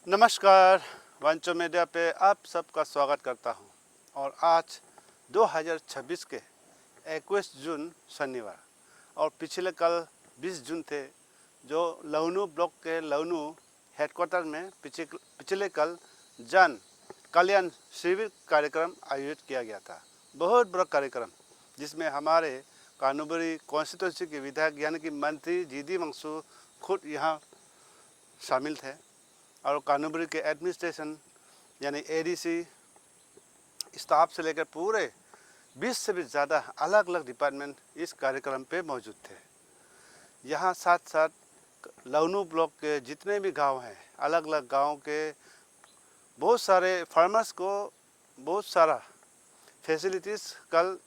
नमस्कार। वांचो मीडिया पे आप सबका स्वागत करता हूं। और आज 2026 के 21 जून शनिवार और पिछले कल 20 जून थे, जो लवनू ब्लॉक के लवनू हेडक्वार्टर में पिछले कल जन कल्याण शिविर कार्यक्रम आयोजित किया गया था। बहुत बड़ा कार्यक्रम जिसमें हमारे कानूबरी कॉन्स्टिट्यूंसी के विधायक यानी कि मंत्री जीदी मंगसू खुद यहाँ शामिल थे और कानूबरी के एडमिनिस्ट्रेशन यानी एडीसी स्टाफ से लेकर पूरे 20 से भी ज़्यादा अलग अलग डिपार्टमेंट इस कार्यक्रम पे मौजूद थे। यहाँ साथ साथ लवनू ब्लॉक के जितने भी गांव हैं, अलग अलग गांव के बहुत सारे फार्मर्स को बहुत सारा फैसिलिटीज़ कल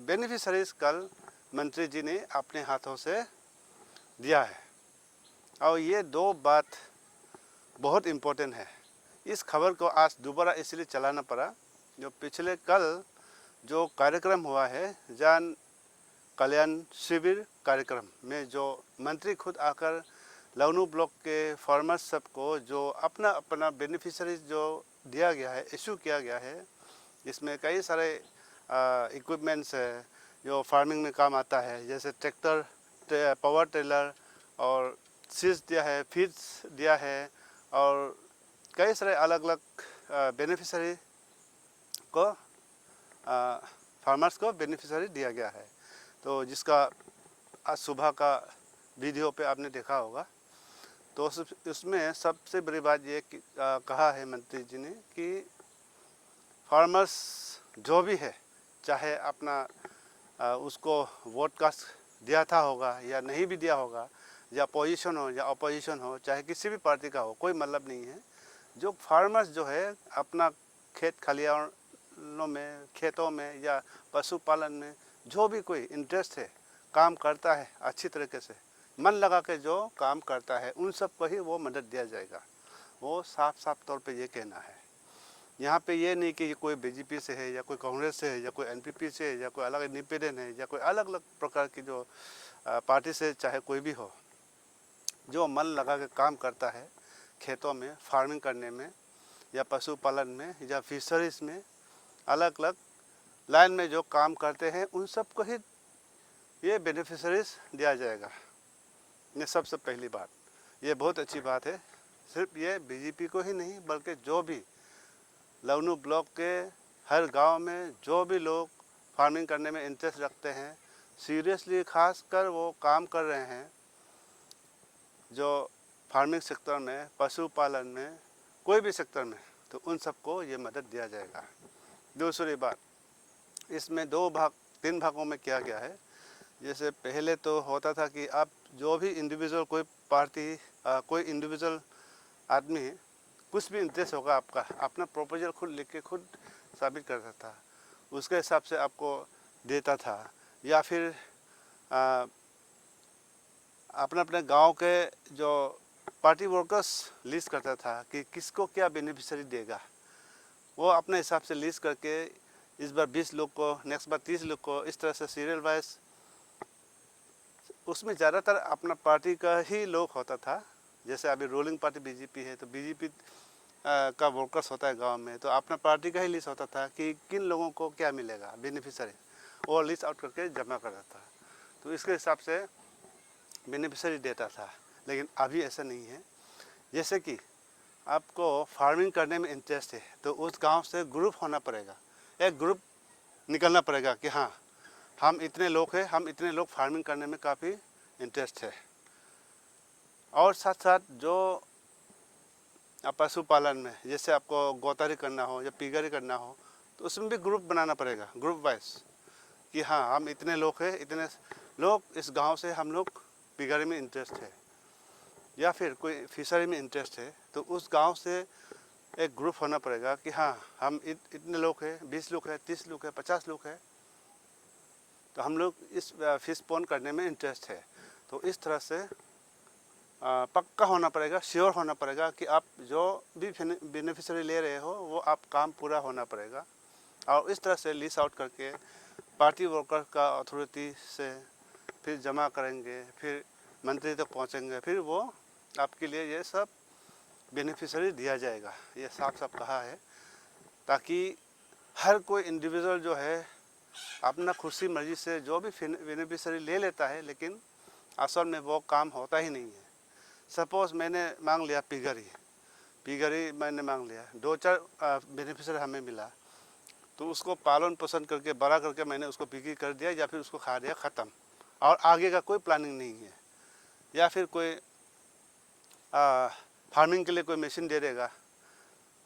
बेनिफिशरीज कल मंत्री जी ने अपने हाथों से दिया है। और ये दो बात बहुत इम्पोर्टेंट है। इस खबर को आज दोबारा इसलिए चलाना पड़ा, जो पिछले कल जो कार्यक्रम हुआ है जन कल्याण शिविर कार्यक्रम में, जो मंत्री खुद आकर लवनू ब्लॉक के फार्मर्स सबको जो अपना अपना बेनिफिशरीज जो दिया गया है, इशू किया गया है, इसमें कई सारे इक्विपमेंट्स है जो फार्मिंग में काम आता है, जैसे ट्रैक्टर, पावर टेलर और सीड्स दिया है, फीड्स दिया है और कई सारे अलग अलग बेनिफिशरी को फार्मर्स को बेनिफिशरी दिया गया है। तो जिसका आज सुबह का वीडियो पे आपने देखा होगा। तो उसमें सबसे बड़ी बात ये कहा है मंत्री जी ने कि फार्मर्स जो भी है, चाहे अपना उसको वोट कास्ट दिया था होगा या नहीं भी दिया होगा, या पोजीशन हो या अपोजिशन हो, चाहे किसी भी पार्टी का हो, कोई मतलब नहीं है। जो फार्मर्स जो है अपना खेत खलिहानों में, खेतों में या पशुपालन में जो भी कोई इंटरेस्ट है, काम करता है अच्छी तरीके से, मन लगा के जो काम करता है, उन सब को ही वो मदद दिया जाएगा। वो साफ साफ तौर पे ये कहना है। यहाँ पे ये नहीं कि कोई बीजेपी से है या कोई कांग्रेस से है या कोई एनपीपी से है या कोई अलग इंडिपेंडेंट है या कोई अलग अलग प्रकार की जो पार्टी से चाहे कोई भी हो, जो मन लगा के काम करता है खेतों में, फार्मिंग करने में या पशुपालन में या फिशरीज में, अलग अलग लाइन में जो काम करते हैं, उन सब को ही ये बेनिफिशरीज दिया जाएगा। ये सबसे पहली बात, ये बहुत अच्छी बात है। सिर्फ ये बीजेपी को ही नहीं, बल्कि जो भी लवनू ब्लॉक के हर गांव में जो भी लोग फार्मिंग करने में इंटरेस्ट रखते हैं, सीरियसली खास कर वो काम कर रहे हैं जो फार्मिंग सेक्टर में, पशुपालन में, कोई भी सेक्टर में, तो उन सबको ये मदद दिया जाएगा। दूसरी बात, इसमें तीन भागों में किया गया है। जैसे पहले तो होता था कि आप जो भी इंडिविजुअल, कोई पार्टी, कोई इंडिविजुअल आदमी कुछ भी इंटरेस्ट होगा आपका, अपना प्रपोजल खुद लिख के खुद साबित करता था, उसके हिसाब से आपको देता था। या फिर अपने अपने गांव के जो पार्टी वर्कर्स लिस्ट करता था कि किसको क्या बेनिफिशरी देगा, वो अपने हिसाब से लिस्ट करके इस बार 20 लोग को, नेक्स्ट बार 30 लोग को, इस तरह से सीरियल वाइज। उसमें ज़्यादातर अपना पार्टी का ही लोग होता था। जैसे अभी रूलिंग पार्टी बीजेपी है, तो बीजेपी का वर्कर्स होता है गांव में, तो अपना पार्टी का ही लिस्ट होता था कि किन लोगों को क्या मिलेगा बेनिफिशरी, वो लिस्ट आउट करके जमा करता था। तो इसके हिसाब से बेनिफिशरी देता था। लेकिन अभी ऐसा नहीं है। जैसे कि आपको फार्मिंग करने में इंटरेस्ट है, तो उस गांव से ग्रुप होना पड़ेगा, एक ग्रुप निकलना पड़ेगा कि हाँ, हम इतने लोग हैं, हम इतने लोग फार्मिंग करने में काफ़ी इंटरेस्ट है। और साथ साथ जो पशुपालन में, जैसे आपको गौतारी करना हो या पिगरी करना हो, तो उसमें भी ग्रुप बनाना पड़ेगा, ग्रुप वाइज, कि हाँ, हम इतने लोग हैं, इतने लोग इस गांव से, हम लोग पिगरी में इंटरेस्ट है या फिर कोई फिशरी में इंटरेस्ट है, तो उस गांव से एक ग्रुप होना पड़ेगा कि हाँ, हम इतने लोग हैं, 20 लोग हैं, 30 लोग हैं, 50 लोग हैं, तो हम लोग इस फिश पॉन्ड करने में इंटरेस्ट है। तो इस तरह से पक्का होना पड़ेगा, श्योर होना पड़ेगा कि आप जो भी बेनिफिशरी ले रहे हो, वो आप काम पूरा होना पड़ेगा। और इस तरह से लिस्ट आउट करके पार्टी वर्कर का अथॉरिटी से फिर जमा करेंगे, फिर मंत्री तक पहुंचेंगे, फिर वो आपके लिए ये सब बेनिफिशियरी दिया जाएगा, ये साफ साफ कहा है, ताकि हर कोई इंडिविजुअल जो है अपना खुशी मर्जी से जो भी बेनिफिशियरी ले लेता है, लेकिन असल में वो काम होता ही नहीं है। सपोज़ मैंने मांग लिया पिगरी मैंने मांग लिया, 2-4 बेनिफिशियरी हमें मिला, तो उसको पालन पोषण करके बड़ा करके मैंने उसको बिक्री कर दिया या फिर उसको खा दिया, ख़त्म, और आगे का कोई प्लानिंग नहीं है। या फिर कोई फार्मिंग के लिए कोई मशीन दे देगा,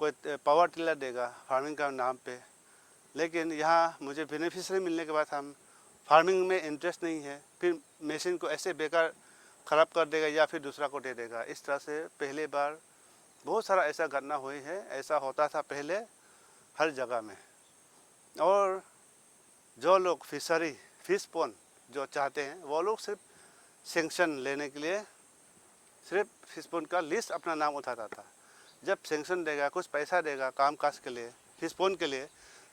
कोई पावर टिलर देगा फार्मिंग का नाम पे, लेकिन यहाँ मुझे बेनिफिशियरी मिलने के बाद हम फार्मिंग में इंटरेस्ट नहीं है, फिर मशीन को ऐसे बेकार ख़राब कर देगा या फिर दूसरा को दे देगा। इस तरह से पहले बार बहुत सारा ऐसा घटना हुई है, ऐसा होता था पहले हर जगह में। और जो लोग फिश पॉन्ड जो चाहते हैं वो लोग सिर्फ सेंक्शन लेने के लिए सिर्फ फिश पॉन्ड का लिस्ट अपना नाम उठाता था। जब सेंक्शन देगा, कुछ पैसा देगा काम काज के लिए, फिश पॉन्ड के लिए,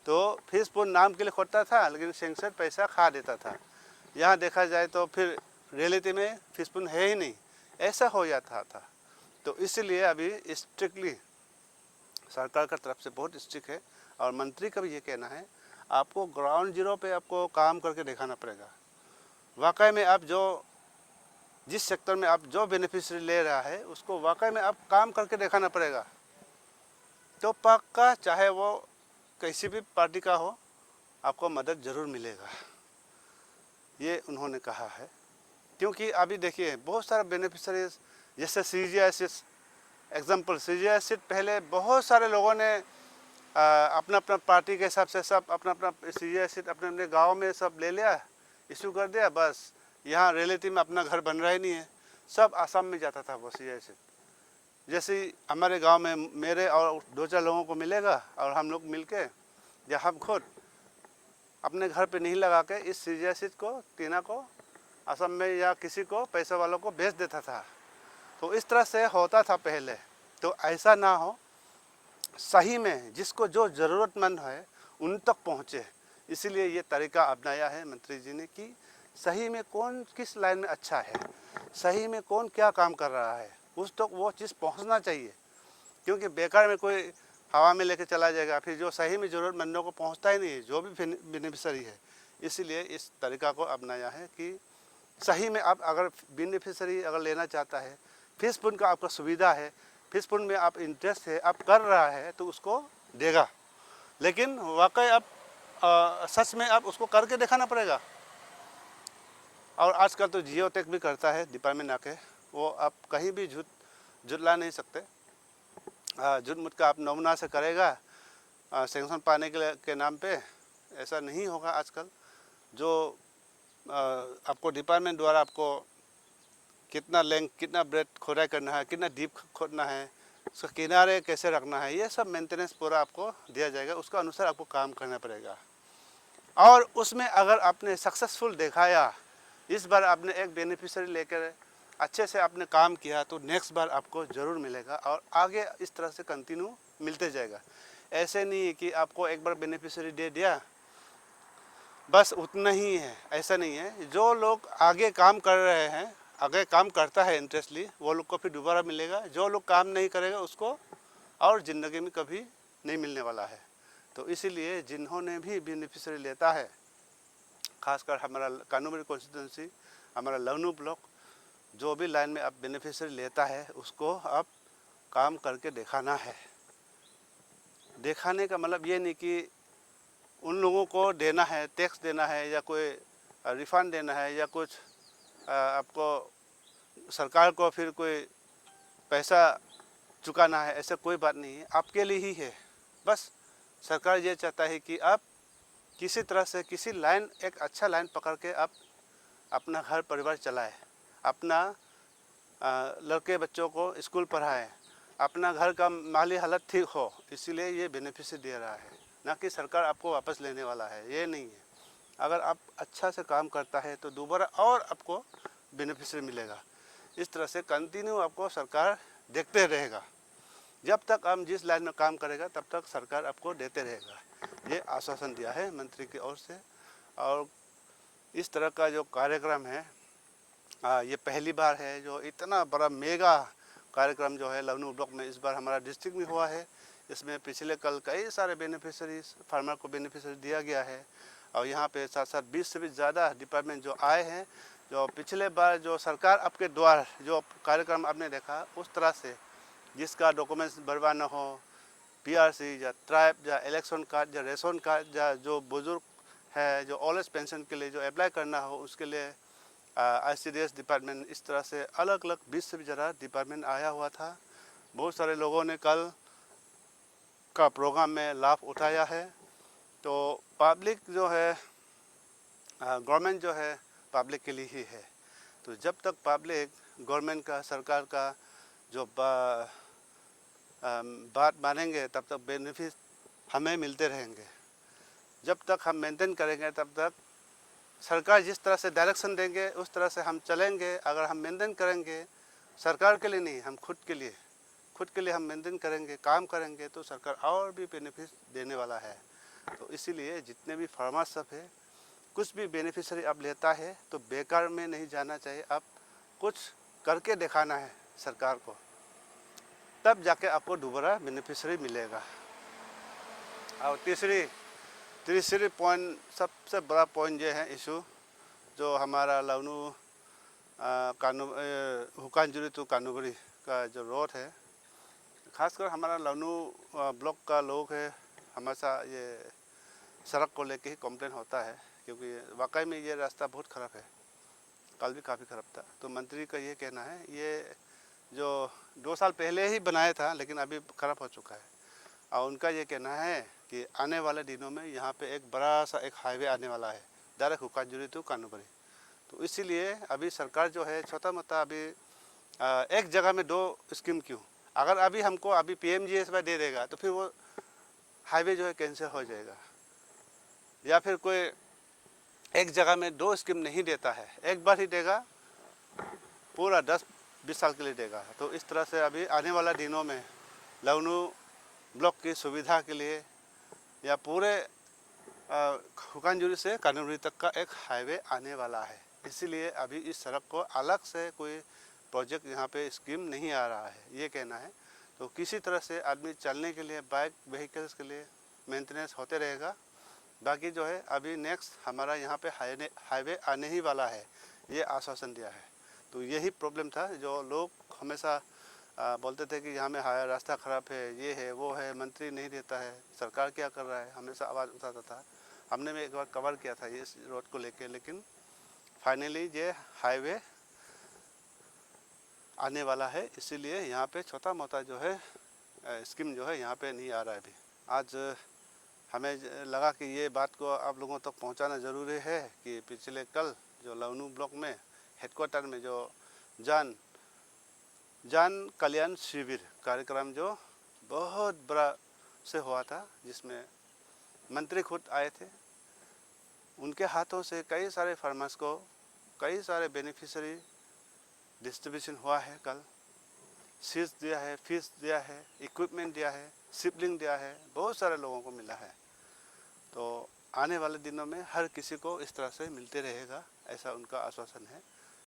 तो फिश पॉन्ड नाम के लिए खोदता था, लेकिन सेंक्शन पैसा खा देता था। यहाँ देखा जाए तो फिर रियलिटी में फिश पॉन्ड है ही नहीं, ऐसा हो जाता था। तो इसलिए अभी स्ट्रिक्टली सरकार का तरफ से बहुत स्ट्रिक्ट है, और मंत्री का भी ये कहना है आपको ग्राउंड जीरो पे आपको काम करके दिखाना पड़ेगा। वाकई में आप जिस सेक्टर में आप जो बेनिफिशियरी ले रहा है उसको वाकई में आप काम करके दिखाना पड़ेगा, तो पक्का चाहे वो किसी भी पार्टी का हो आपको मदद ज़रूर मिलेगा, ये उन्होंने कहा है। क्योंकि अभी देखिए बहुत सारा बेनिफिशियरीज, जैसे CGI एग्जाम्पल, CGI पहले बहुत सारे लोगों ने अपना अपना पार्टी के हिसाब से सब अपना अपना CGI अपने अपने गाँव में सब ले लिया, इशू कर दिया, बस यहाँ रियलिटी में अपना घर बन रहा ही नहीं है, सब आसाम में जाता था वो CGI। जैसे हमारे गांव में मेरे और 2-4 लोगों को मिलेगा और हम लोग मिलके या हम खुद अपने घर पे नहीं लगा के इस CGI को टीना को असम में या किसी को पैसे वालों को बेच देता था। तो इस तरह से होता था पहले, तो ऐसा ना हो, सही में जिसको जो ज़रूरतमंद है उन तक पहुँचे, इसीलिए ये तरीका अपनाया है मंत्री जी ने कि सही में कौन किस लाइन में अच्छा है, सही में कौन क्या काम कर रहा है, उस तक वो चीज़ पहुंचना चाहिए। क्योंकि बेकार में कोई हवा में लेके चला जाएगा, फिर जो सही में ज़रूरतमंदों को पहुंचता ही नहीं है, जो भी बेनिफिशियरी है। इसीलिए इस तरीका को अपनाया है कि सही में आप अगर बेनिफिशियरी अगर लेना चाहता है, फिश पॉन्ड का आपका सुविधा है, फिश पॉन्ड में आप इंटरेस्ट है, आप कर रहा है, तो उसको देगा, लेकिन वाकई आप सच में आप उसको करके दिखाना पड़ेगा। और आजकल तो जियो टेक भी करता है डिपार्टमेंट आके, वो आप कहीं भी झुटला नहीं सकते, झूठ मूठ का आप नमूना से करेगा सेंक्शन पाने के नाम पे, ऐसा नहीं होगा आजकल। जो आपको डिपार्टमेंट द्वारा आपको कितना लेंथ, कितना ब्रेथ खोदाई करना है, कितना डीप खोदना है, उसका किनारे कैसे रखना है, ये सब मेंटेनेंस पूरा आपको दिया जाएगा, उसका अनुसार आपको काम करना पड़ेगा। और उसमें अगर आपने सक्सेसफुल दिखाया, इस बार आपने एक बेनिफिशियरी लेकर अच्छे से आपने काम किया, तो नेक्स्ट बार आपको ज़रूर मिलेगा, और आगे इस तरह से कंटिन्यू मिलते जाएगा। ऐसे नहीं है कि आपको एक बार बेनिफिशियरी दे दिया बस उतना ही है, ऐसा नहीं है। जो लोग आगे काम कर रहे हैं, आगे काम करता है इंटरेस्टली, वो लोग को फिर दोबारा मिलेगा। जो लोग काम नहीं करेगा उसको और ज़िंदगी में कभी नहीं मिलने वाला है। तो इसीलिए जिन्होंने भी बेनिफिशियरी लेता है, खासकर हमारा कानूमरी कॉन्स्टिट्यूंसी, हमारा लखनऊ ब्लॉक, जो भी लाइन में आप बेनिफिशियरी लेता है उसको आप काम करके दिखाना है। दिखाने का मतलब ये नहीं कि उन लोगों को देना है, टैक्स देना है, या कोई रिफ़ंड देना है, या कुछ आपको सरकार को फिर कोई पैसा चुकाना है, ऐसा कोई बात नहीं है, आपके लिए ही है। बस सरकार ये चाहता है कि आप किसी तरह से किसी लाइन, एक अच्छा लाइन पकड़ के आप अपना घर परिवार चलाएं, अपना लड़के बच्चों को स्कूल पढ़ाएं, अपना घर का माली हालत ठीक हो, इसीलिए ये बेनिफिशियरी दे रहा है, ना कि सरकार आपको वापस लेने वाला है, ये नहीं है। अगर आप अच्छा से काम करता है तो दोबारा और आपको बेनिफिशियरी मिलेगा। इस तरह से कंटिन्यू आपको सरकार देखते रहेगा, जब तक हम जिस लाइन में काम करेगा तब तक सरकार आपको देते रहेगा, ये आश्वासन दिया है मंत्री की ओर से। और इस तरह का जो कार्यक्रम है, ये पहली बार है जो इतना बड़ा मेगा कार्यक्रम जो है लवनू ब्लॉक में इस बार हमारा डिस्ट्रिक्ट में हुआ है। इसमें पिछले कल कई सारे बेनिफिशरीज फार्मर को बेनिफिशरी दिया गया है और यहाँ पे साथ साथ 20 से भी ज़्यादा डिपार्टमेंट जो आए हैं, जो पिछले बार जो सरकार आपके द्वार जो कार्यक्रम आपने देखा उस तरह से जिसका डॉक्यूमेंट्स बर्बाद न हो, पीआरसी या ट्राइब या इलेक्शन कार्ड या रेशन कार्ड या जो बुजुर्ग है जो ओल्ड एज पेंशन के लिए जो अप्लाई करना हो उसके लिए ICDS डिपार्टमेंट, इस तरह से अलग अलग 20 से भी ज़्यादा डिपार्टमेंट आया हुआ था। बहुत सारे लोगों ने कल का प्रोग्राम में लाभ उठाया है। तो पब्लिक जो है, गवर्नमेंट जो है पब्लिक के लिए ही है। तो जब तक पब्लिक गवर्नमेंट का सरकार का जो बात मानेंगे तब तक बेनिफिट हमें मिलते रहेंगे। जब तक हम मेंटेन करेंगे तब तक सरकार जिस तरह से डायरेक्शन देंगे उस तरह से हम चलेंगे। अगर हम मेंटेन करेंगे सरकार के लिए नहीं, हम खुद के लिए हम मेंटेन करेंगे, काम करेंगे तो सरकार और भी बेनिफिट देने वाला है। तो इसीलिए जितने भी फार्मर्स सब है, कुछ भी बेनिफिशरी अब लेता है तो बेकार में नहीं जाना चाहिए। अब कुछ करके दिखाना है सरकार को, तब जाके आपको दोबारा बेनिफिशरी मिलेगा। और तीसरी पॉइंट, सबसे बड़ा पॉइंट ये है इशू जो हमारा लवनू हुकानजुरी टू कानूबरी का जो रोड है, खासकर हमारा लवनू ब्लॉक का लोग है, हमेशा ये सड़क को लेके ही कंप्लेन होता है क्योंकि वाकई में ये रास्ता बहुत ख़राब है। कल भी काफ़ी ख़राब था। तो मंत्री का ये कहना है ये जो 2 साल पहले ही बनाया था लेकिन अभी ख़राब हो चुका है। और उनका ये कहना है कि आने वाले दिनों में यहाँ पे एक बड़ा सा एक हाईवे आने वाला है डायरेक्ट हुकानजुरी टू कानूबरी। तो इसीलिए अभी सरकार जो है छोटा मोटा अभी एक जगह में 2 स्कीम क्यों, अगर अभी हमको अभी PMGSY दे देगा तो फिर वो हाईवे जो है कैंसिल हो जाएगा। या फिर कोई एक जगह में 2 स्कीम नहीं देता है, एक बार ही देगा, पूरा 10-20 साल के लिए देगा। तो इस तरह से अभी आने वाला दिनों में लवनू ब्लॉक की सुविधा के लिए या पूरे हुकानजुरी से कानूबरी तक का एक हाईवे आने वाला है। इसीलिए अभी इस सड़क को अलग से कोई प्रोजेक्ट यहाँ पे स्कीम नहीं आ रहा है, ये कहना है। तो किसी तरह से आदमी चलने के लिए बाइक व्हीकल्स के लिए मेंटेनेंस होते रहेगा। बाकी जो है अभी नेक्स्ट हमारा यहाँ पे हाईवे आने ही वाला है, ये आश्वासन दिया है। तो यही प्रॉब्लम था जो लोग हमेशा बोलते थे कि यहाँ में रास्ता ख़राब है, ये है वो है, मंत्री नहीं देता है, सरकार क्या कर रहा है, हमेशा आवाज़ उठाता था। हमने भी एक बार कवर किया था इस रोड को लेके, लेकिन फाइनली ये हाईवे आने वाला है। इसीलिए यहाँ पे छोटा मोटा जो है स्कीम जो है यहाँ पे नहीं आ रहा है अभी। आज हमें लगा कि ये बात को आप लोगों तक पहुँचाना ज़रूरी है कि पिछले कल जो लवनू ब्लॉक में हेडक्वार्टर में जो जन कल्याण शिविर कार्यक्रम जो बहुत बड़ा से हुआ था, जिसमें मंत्री खुद आए थे, उनके हाथों से कई सारे फार्मर्स को कई सारे बेनिफिशरी डिस्ट्रीब्यूशन हुआ है। कल सीड्स दिया है, फीस दिया है, इक्विपमेंट दिया है, सिपलिंग दिया है, बहुत सारे लोगों को मिला है। तो आने वाले दिनों में हर किसी को इस तरह से मिलते रहेगा, ऐसा उनका आश्वासन है।